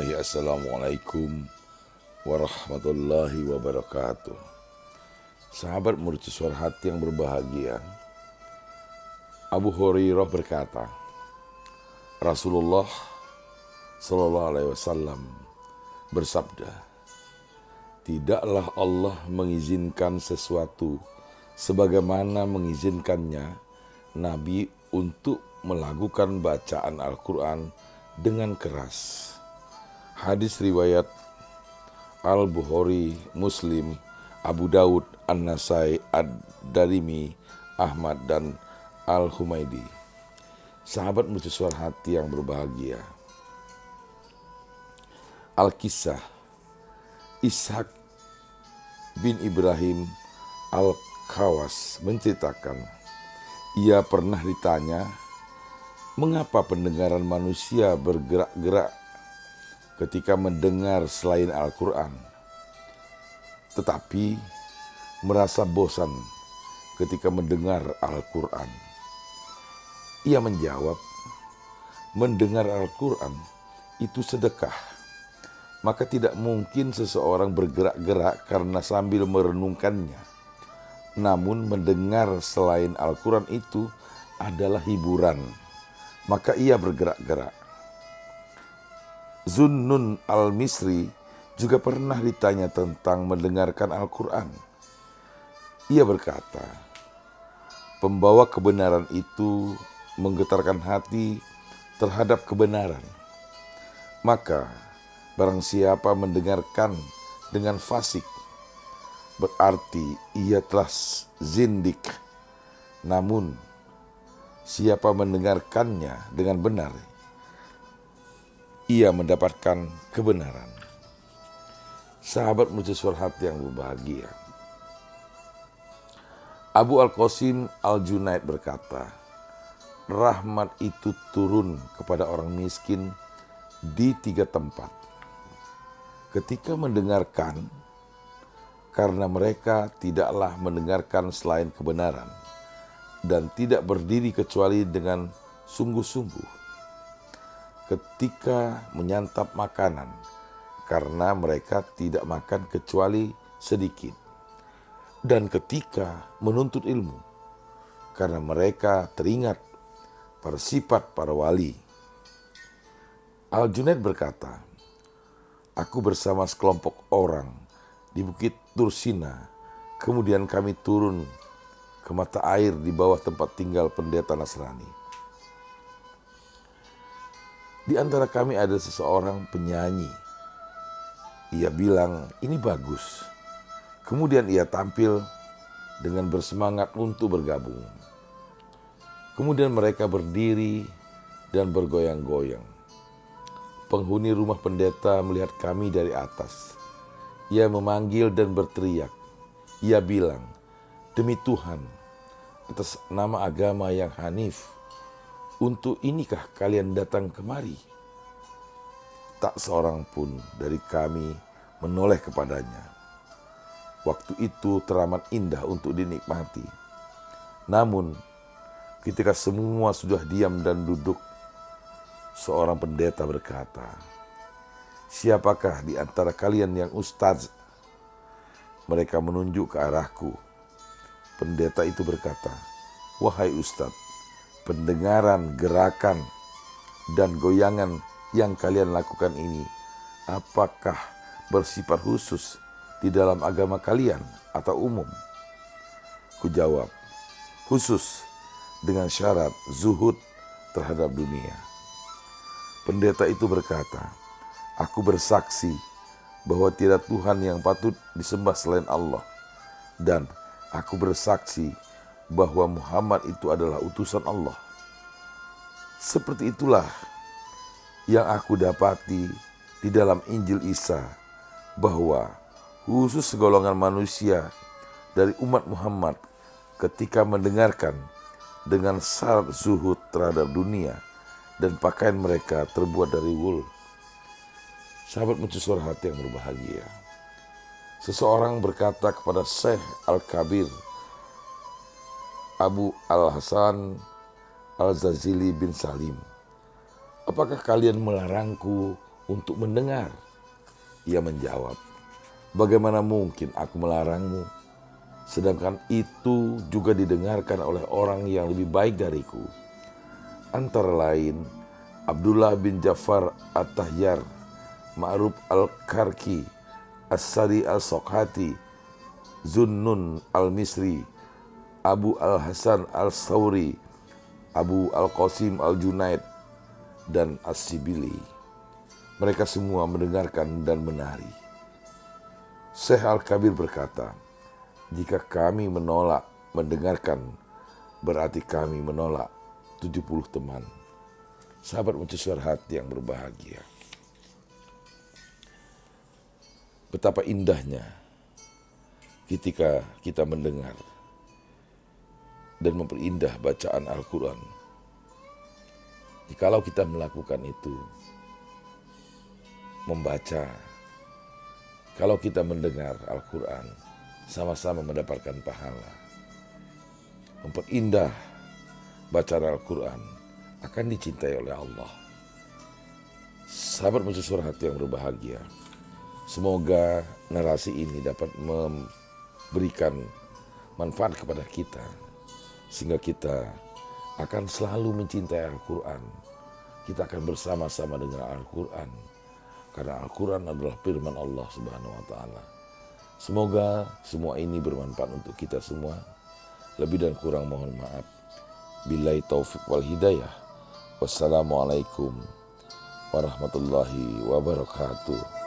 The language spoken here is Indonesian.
Bismillahirrahmanirrahim. Assalamualaikum warahmatullahi wabarakatuh. Sahabat mercusuar hati yang berbahagia, Abu Hurairah berkata, Rasulullah Sallallahu Alaihi Wasallam bersabda, tidaklah Allah mengizinkan sesuatu sebagaimana mengizinkannya Nabi untuk melakukan bacaan Al-Quran dengan keras. Hadis riwayat Al-Bukhari, Muslim, Abu Daud, An-Nasai, Ad-Darimi, Ahmad, dan Al-Humaidi. Sahabat mercusuar hati yang berbahagia, Al-Kisah Ishak bin Ibrahim Al-Khawas menceritakan, ia pernah ditanya, mengapa pendengaran manusia bergerak-gerak ketika mendengar selain Al-Quran, tetapi merasa bosan ketika mendengar Al-Quran? Ia menjawab, mendengar Al-Quran itu sedekah, maka tidak mungkin seseorang bergerak-gerak karena sambil merenungkannya. Namun mendengar selain Al-Quran itu adalah hiburan, maka ia bergerak-gerak. Zunnun al-Misri juga pernah ditanya tentang mendengarkan Al-Quran. Ia berkata, pembawa kebenaran itu menggetarkan hati terhadap kebenaran. Maka barang siapa mendengarkan dengan fasik, berarti ia telah zindik. Namun siapa mendengarkannya dengan benar, ia mendapatkan kebenaran. Sahabat mercusuar hati yang berbahagia, Abu Al-Qasim Al-Junaid berkata, rahmat itu turun kepada orang miskin di 3 tempat. Ketika mendengarkan, karena mereka tidaklah mendengarkan selain kebenaran, dan tidak berdiri kecuali dengan sungguh-sungguh. Ketika menyantap makanan, karena mereka tidak makan kecuali sedikit. Dan ketika menuntut ilmu, karena mereka teringat pada sifat para wali. Al-Junaid berkata, aku bersama sekelompok orang di Bukit Tursina, kemudian kami turun ke mata air di bawah tempat tinggal pendeta Nasrani. Di antara kami ada seseorang penyanyi. Ia bilang, ini bagus. Kemudian ia tampil dengan bersemangat untuk bergabung. Kemudian mereka berdiri dan bergoyang-goyang. Penghuni rumah pendeta melihat kami dari atas. Ia memanggil dan berteriak. Ia bilang, demi Tuhan, atas nama agama yang hanif, untuk inikah kalian datang kemari? Tak seorang pun dari kami menoleh kepadanya. Waktu itu teramat indah untuk dinikmati. Namun, ketika semua sudah diam dan duduk, seorang pendeta berkata, siapakah di antara kalian yang ustaz? Mereka menunjuk ke arahku. Pendeta itu berkata, wahai Ustadz, pendengaran, gerakan, dan goyangan yang kalian lakukan ini, apakah bersifat khusus di dalam agama kalian atau umum? Kujawab, khusus dengan syarat zuhud terhadap dunia. Pendeta itu berkata, aku bersaksi bahwa tiada Tuhan yang patut disembah selain Allah, dan aku bersaksi bahwa Muhammad itu adalah utusan Allah. Seperti itulah yang aku dapati di dalam Injil Isa, bahwa khusus segolongan manusia dari umat Muhammad ketika mendengarkan dengan syarat zuhud terhadap dunia dan pakaian mereka terbuat dari wul. Sahabat mercusuar hati yang berbahagia, seseorang berkata kepada Syekh Al-Kabir Abu Al-Hasan Al-Zazili bin Salim, apakah kalian melarangku untuk mendengar. Ia menjawab, bagaimana mungkin aku melarangmu, sedangkan itu juga didengarkan oleh orang yang lebih baik dariku. Antara lain, Abdullah bin Ja'far At-Tahyar, Ma'ruf Al-Karki, As-Sari Al-Sokhati, Zunnun Al-Misri, Abu Al-Hasan Al-Sawri, Abu Al-Qasim Al-Junaid, dan As-Sibili. Mereka semua mendengarkan dan menari. Syekh Al-Kabir berkata, jika kami menolak mendengarkan, berarti kami menolak 70 teman. Sahabat mercusuar hati yang berbahagia. Betapa indahnya ketika kita mendengar dan memperindah bacaan Al-Quran. Jikalau kita melakukan itu, membaca, kalau kita mendengar Al-Quran, sama-sama mendapatkan pahala. Memperindah bacaan Al-Quran akan dicintai oleh Allah. Sahabat mercusuar hati yang berbahagia, semoga narasi ini dapat memberikan manfaat kepada kita, sehingga kita akan selalu mencintai Al-Quran. Kita akan bersama-sama dengan Al-Quran, karena Al-Quran adalah firman Allah Subhanahu wa Ta'ala. Semoga semua ini bermanfaat untuk kita semua. Lebih dan kurang mohon maaf. Billahi taufiq wal hidayah. Wassalamualaikum warahmatullahi wabarakatuh.